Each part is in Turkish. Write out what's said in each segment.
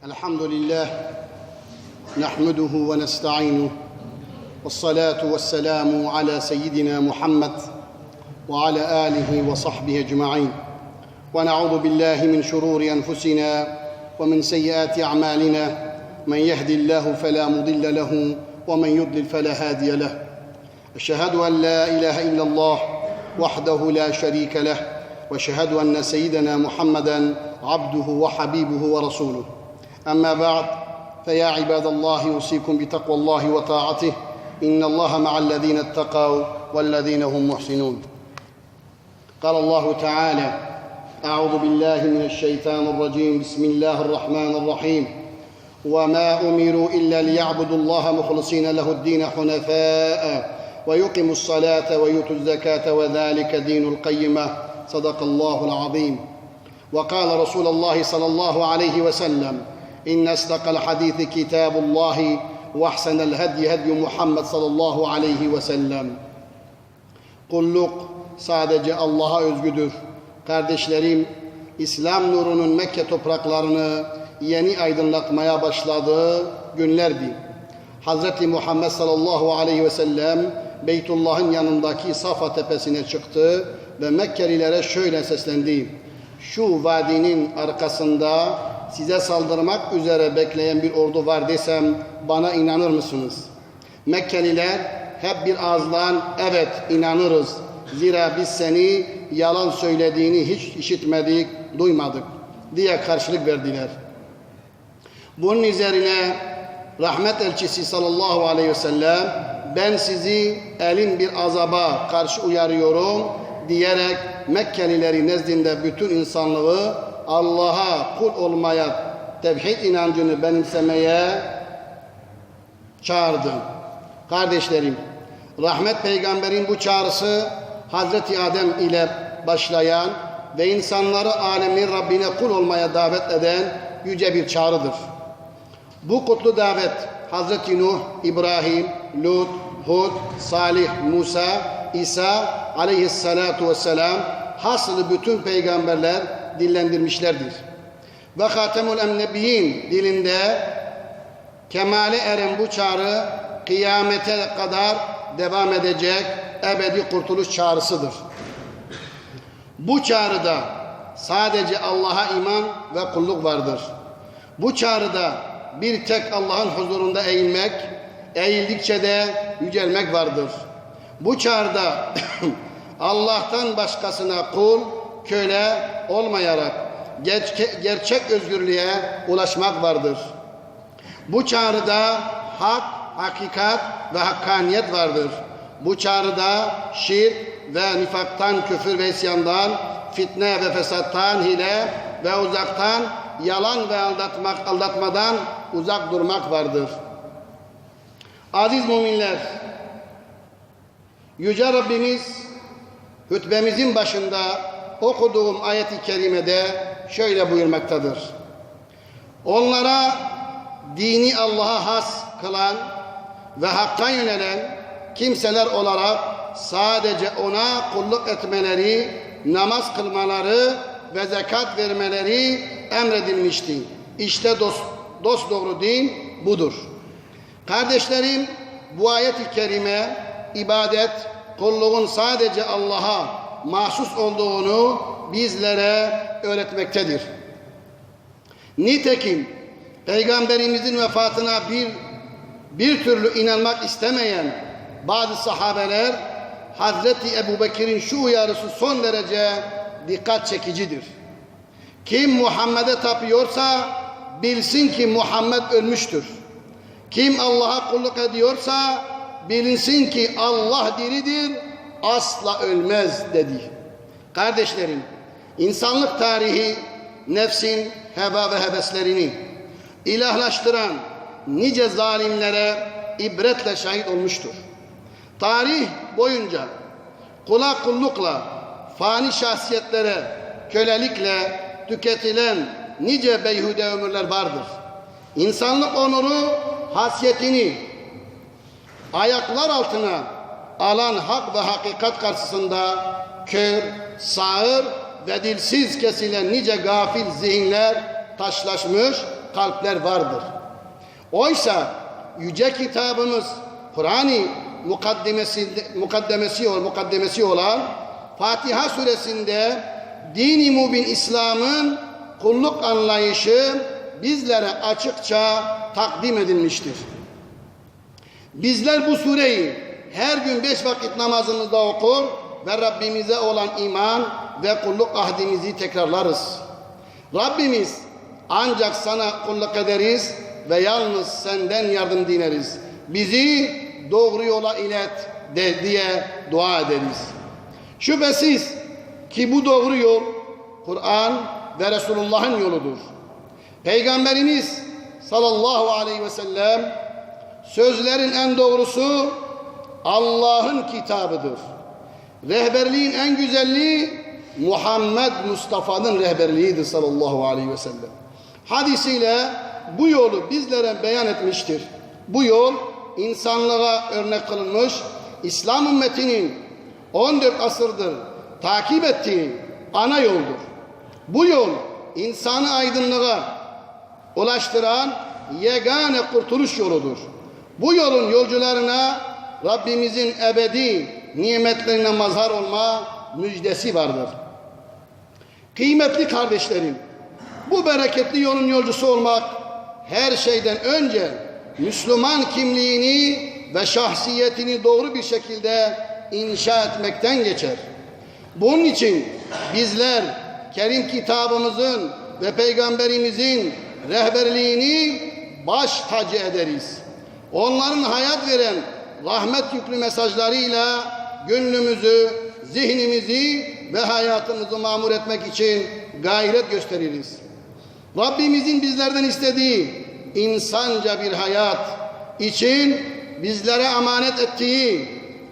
الحمد لله نحمده ونستعينه والصلاة والسلام على سيدنا محمد وعلى آله وصحبه أجمعين ونعوذ بالله من شرور أنفسنا ومن سيئات أعمالنا من يهدي الله فلا مضل له ومن يضلل فلا هادي له أشهد أن لا إله إلا الله وحده لا شريك له وأشهد أن سيدنا محمدًا عبده وحبيبه ورسوله أما بعد فيا عباد الله أوصيكم بتقوى الله وطاعته إن الله مع الذين اتقوا والذين هم محسنون قال الله تعالى أعوذ بالله من الشيطان الرجيم بسم الله الرحمن الرحيم وما أمروا إلا ليعبدوا الله مخلصين له الدين حنفاء ويقيموا الصلاة ويؤتوا الزكاة وذلك دين القيمة صدق الله العظيم وقال رسول الله صلى الله عليه وسلم إن أصدق الحديث كتاب الله وأحسن الهدي هدي Muhammed sallallahu aleyhi ve sellem. Kulluk sadece Allah'a özgüdür. Kardeşlerim, İslam nurunun Mekke topraklarını yeni aydınlatmaya başladığı günlerdi. Hz. Muhammed sallallahu aleyhi ve sellem Beytullah'ın yanındaki Safa tepesine çıktı ve Mekkelilere şöyle seslendi. Şu vadinin arkasında size saldırmak üzere bekleyen bir ordu var desem bana inanır mısınız? Mekkeliler hep bir ağızdan evet inanırız. Zira biz seni yalan söylediğini hiç işitmedik, duymadık diye karşılık verdiler. Bunun üzerine rahmet elçisi sallallahu aleyhi ve sellem ben sizi elin bir azaba karşı uyarıyorum diyerek Mekkelileri nezdinde bütün insanlığı Allah'a kul olmaya, tevhid inancını benimsemeye çağırdı. Kardeşlerim, rahmet peygamberin bu çağrısı Hazreti Adem ile başlayan ve insanları alemin Rabbine kul olmaya davet eden yüce bir çağrıdır. Bu kutlu davet Hazreti Nuh, İbrahim, Lut, Hud, Salih, Musa, İsa aleyhissalatu vesselam hasılı bütün peygamberler dillendirmişlerdir. Ve Hatemul Ennebiyyin dilinde kemale eren bu çağrı kıyamete kadar devam edecek ebedi kurtuluş çağrısıdır. Bu çağrıda sadece Allah'a iman ve kulluk vardır. Bu çağrıda bir tek Allah'ın huzurunda eğilmek, eğildikçe de yücelmek vardır. Bu çağrıda Allah'tan başkasına kul, köle olmayarak gerçek özgürlüğe ulaşmak vardır. Bu çağrıda hak, hakikat ve hakkaniyet vardır. Bu çağrıda şirk ve nifaktan, küfür ve isyandan, fitne ve fesattan, hile ve uzaktan, yalan ve aldatmadan uzak durmak vardır. Aziz müminler, Yüce Rabbimiz hutbemizin başında okuduğum ayet-i kerimede şöyle buyurmaktadır. Onlara dini Allah'a has kılan ve hakka yönelen kimseler olarak sadece ona kulluk etmeleri, namaz kılmaları ve zekat vermeleri emredilmişti. İşte dosdoğru din budur. Kardeşlerim, bu ayet-i kerime ibadet, kulluğun sadece Allah'a mahsus olduğunu bizlere öğretmektedir. Nitekim Peygamberimizin vefatına bir türlü inanmak istemeyen bazı sahabeler Hazreti Ebubekir'in şu uyarısı son derece dikkat çekicidir. Kim Muhammed'e tapıyorsa bilsin ki Muhammed ölmüştür. Kim Allah'a kulluk ediyorsa bilinsin ki Allah diridir, asla ölmez dedi. Kardeşlerim, insanlık tarihi nefsin heva ve heveslerini ilahlaştıran nice zalimlere ibretle şahit olmuştur. Tarih boyunca kula kullukla, fani şahsiyetlere kölelikle tüketilen nice beyhude ömürler vardır. İnsanlık onuru, hasiyetini ayaklar altına alan hak ve hakikat karşısında kör, sağır ve dilsiz kesilen nice gafil zihinler taşlaşmış, kalpler vardır. Oysa yüce kitabımız Kur'an-ı mukaddemesi olan Fatiha suresinde Din-i Mubin İslam'ın kulluk anlayışı bizlere açıkça takdim edilmiştir. Bizler bu sureyi her gün 5 vakit namazımızda okur ve Rabbimize olan iman ve kulluk ahdimizi tekrarlarız. Rabbimiz ancak sana kulluk ederiz ve yalnız senden yardım dileriz. Bizi doğru yola ilet diye dua ederiz. Şüphesiz ki bu doğru yol Kur'an ve Resulullah'ın yoludur. Peygamberimiz sallallahu aleyhi ve sellem sözlerin en doğrusu Allah'ın kitabıdır. Rehberliğin en güzelliği Muhammed Mustafa'nın rehberliğidir sallallahu aleyhi ve sellem. Hadisiyle bu yolu bizlere beyan etmiştir. Bu yol insanlığa örnek kılınmış, İslam ümmetinin 14 asırdır takip ettiği ana yoldur. Bu yol insanı aydınlığa ulaştıran yegane kurtuluş yoludur. Bu yolun yolcularına Rabbimizin ebedi nimetlerine mazhar olma müjdesi vardır. Kıymetli kardeşlerim, bu bereketli yolun yolcusu olmak her şeyden önce Müslüman kimliğini ve şahsiyetini doğru bir şekilde inşa etmekten geçer. Bunun için bizler Kerim kitabımızın ve Peygamberimizin rehberliğini baş tacı ederiz. Onların hayat veren rahmet yüklü mesajlarıyla gönlümüzü, zihnimizi ve hayatımızı mamur etmek için gayret gösteririz. Rabbimizin bizlerden istediği insanca bir hayat için bizlere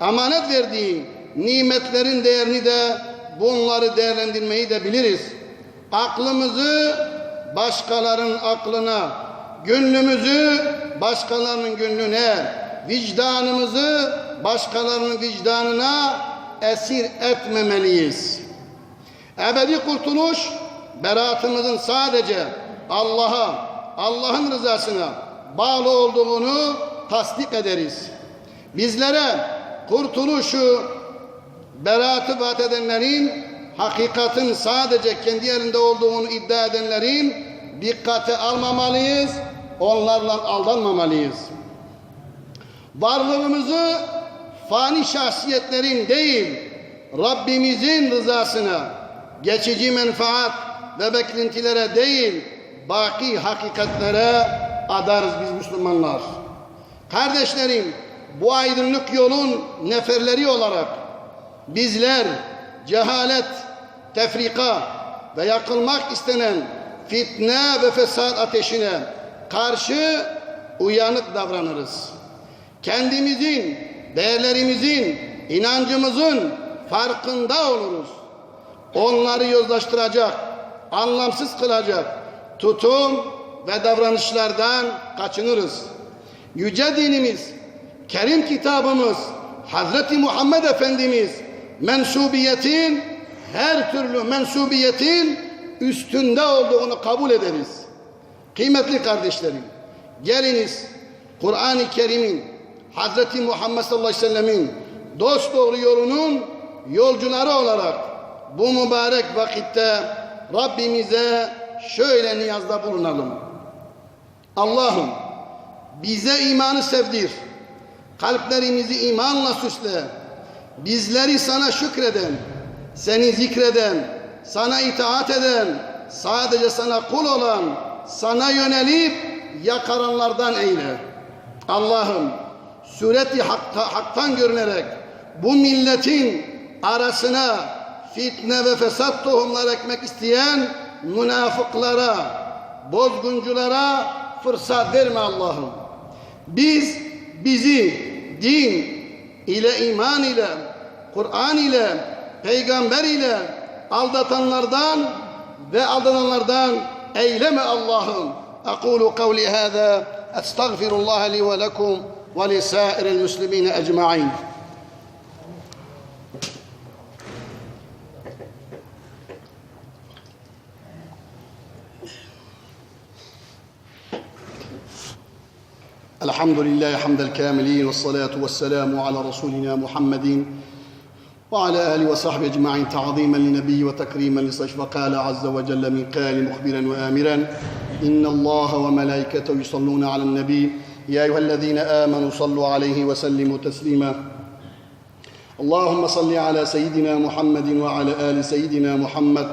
emanet verdiği nimetlerin değerini de bunları değerlendirmeyi de biliriz. Aklımızı başkalarının aklına, gönlümüzü başkalarının gönlüne, vicdanımızı başkalarının vicdanına esir etmemeliyiz. Ebedi kurtuluş, beraatımızın sadece Allah'a, Allah'ın rızasına bağlı olduğunu tasdik ederiz. Bizlere kurtuluşu, beraatı vaat edenlerin, hakikatin sadece kendi elinde olduğunu iddia edenlerin dikkate almamalıyız, onlarla aldanmamalıyız. Varlığımızı fani şahsiyetlerin değil, Rabbimizin rızasına, geçici menfaat ve beklentilere değil, baki hakikatlere adarız biz Müslümanlar. Kardeşlerim, bu aydınlık yolun neferleri olarak bizler cehalet, tefrika ve yakılmak istenen fitne ve fesat ateşine karşı uyanık davranırız. Kendimizin, değerlerimizin, inancımızın farkında oluruz. Onları yozlaştıracak, anlamsız kılacak tutum ve davranışlardan kaçınırız. Yüce dinimiz, Kerim kitabımız, Hazreti Muhammed Efendimiz her türlü mensubiyetin üstünde olduğunu kabul ederiz. Kıymetli kardeşlerim, geliniz Kur'an-ı Kerim'in, Hazreti Muhammed sallallahu aleyhi ve sellemin dosdoğru yolunun yolcuları olarak bu mübarek vakitte Rabbimize şöyle niyazda bulunalım. Allah'ım bize imanı sevdir, kalplerimizi imanla süsle, bizleri sana şükreden, seni zikreden, sana itaat eden, sadece sana kul olan, sana yönelip yakaranlardan eyle. Allah'ım sureti haktan görünerek bu milletin arasına fitne ve fesat tohumlar ekmek isteyen münafıklara, bozgunculara fırsat verme Allah'ım. Bizi din ile, iman ile, Kur'an ile, peygamber ile aldatanlardan ve aldananlardan eyleme Allah'ım. Aqulu kavli hâzâ estağfirullah li ve lekum ve lisâiril müslimîne ecma'in. الحمد لله حمد الكاملين والصلاة والسلام على رسولنا محمد وعلى آله وصحبه أجمعين تعظيما لنبي وتكريما لصيف. وقال عز وجل من قال مخبرا وآمرا إن الله وملائكته يصلون على النبي يا أيها الذين آمنوا صلوا عليه وسلموا تسليما. اللهم صل على سيدنا محمد وعلى آل سيدنا محمد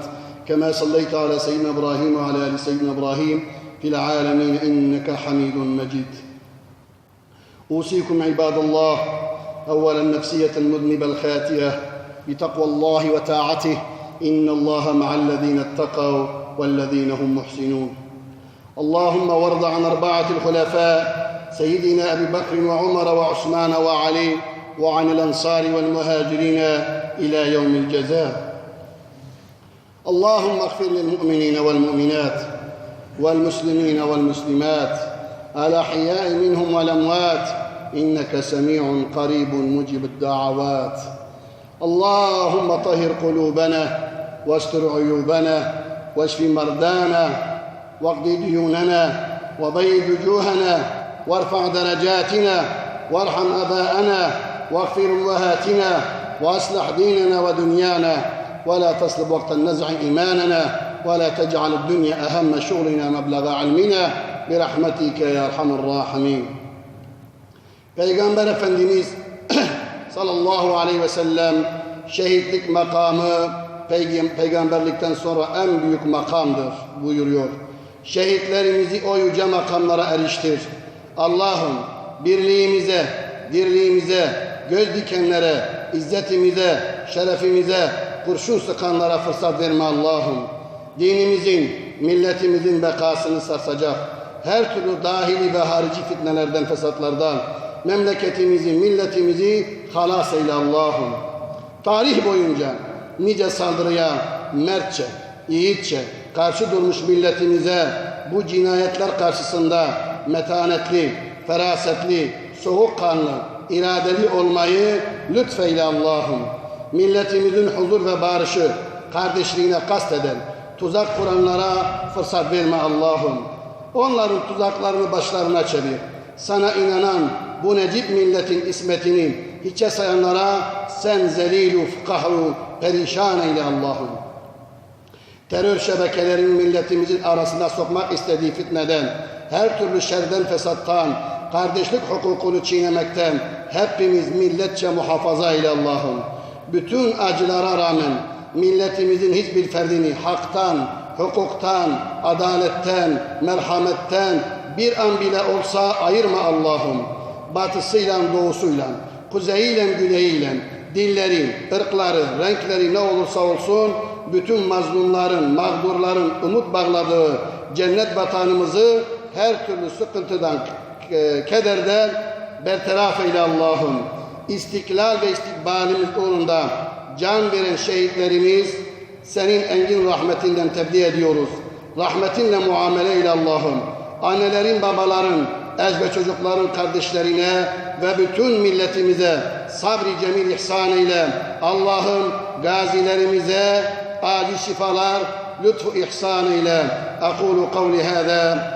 كما صليت على سيدنا إبراهيم وعلى آل سيدنا إبراهيم في العالمين إنك حميد مجيد. أوصيكم عباد الله أولا نفسية المذنب الخاتئة بتقوى الله وطاعته إن الله مع الذين اتقوا والذين هم محسنون. اللهم وارض عن أربعة الخلفاء سيدنا أبي بكر وعمر وعثمان وعلي وعن الأنصار والمهاجرين إلى يوم الجزاء. اللهم اغفر للمؤمنين والمؤمنات والمسلمين والمسلمات الأحياء منهم والأموات إنك سميع قريب مجيب الدعوات. اللهم طهر قلوبنا واستر عيوبنا واشف مرضانا واقض ديوننا وبيض وجوهنا وارفع درجاتنا وارحم أباءنا واغفر أمهاتنا وأصلح ديننا ودنيانا ولا تصلب وقت النزع إيماننا ولا تجعل الدنيا أهم شغلنا مبلغ علمنا برحمتك يا أرحم الراحمين. Peygamber Efendimiz sallallahu aleyhi ve sellem şehitlik makamı peygamberlikten sonra en büyük makamdır buyuruyor. Şehitlerimizi o yüce makamlara eriştir. Allah'ım birliğimize, dirliğimize, göz dikenlere, izzetimize, şerefimize, kurşun sıkanlara fırsat verme Allah'ım. Dinimizin, milletimizin bekasını sarsacak her türlü dahili ve harici fitnelerden, fesatlardan memleketimizi, milletimizi halas eyle Allah'ım. Tarih boyunca nice saldırıya mertçe, yiğitçe karşı durmuş milletimize bu cinayetler karşısında metanetli, ferasetli, soğukkanlı, iradeli olmayı lütfeyle Allah'ım. Milletimizin huzur ve barışı, kardeşliğine kasteden, tuzak kuranlara fırsat verme Allah'ım. Onların tuzaklarını başlarına çevir. Sana inanan bu necip milletin ismetini hiçe sayanlara sen zelil-u fıkahı perişan eyle Allah'ım. Terör şebekelerinin milletimizin arasına sokmak istediği fitneden, her türlü şerden, fesattan, kardeşlik hukukunu çiğnemekten hepimiz milletçe muhafaza eyle Allah'ım. Bütün acılara rağmen milletimizin hiçbir ferdini haktan, hukuktan, adaletten, merhametten bir an bile olsa ayırma Allah'ım. Batısıyla, doğusuyla, kuzeyiyle, güneyiyle, dilleri, ırkları, renkleri ne olursa olsun bütün mazlumların, mağdurların umut bağladığı cennet vatanımızı her türlü sıkıntıdan, kederden bertaraf eyle Allah'ım. İstiklal ve istikbalimiz uğrunda can veren şehitlerimiz senin engin rahmetinden tebliğ ediyoruz. Rahmetinle muamele eyle Allah'ım. Annelerin, babaların, eş ve çocukların kardeşlerine ve bütün milletimize sabri cemil ihsan eyle. Allah'ım gazilerimize acil şifalar, lütfu ihsan eyle. Aqulu kavli hâzâ.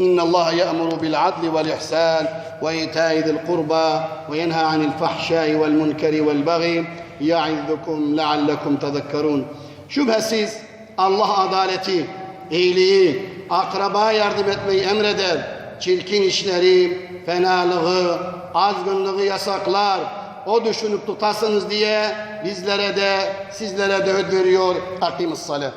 إن الله يأمر بالعدل والإحسان وإيتاء ذي القربى وينهى عن الفحشاء والمنكر والبغي يعظكم لعلكم تذكرون. Şüphesiz Allah adaleti, iyiliği, akraba yardım etmeyi emreder. Çirkin işleri, fenalığı, azgınlığı yasaklar. O düşünüp tutasınız diye bizlere de sizlere de öğüt veriyor. Akimus salat.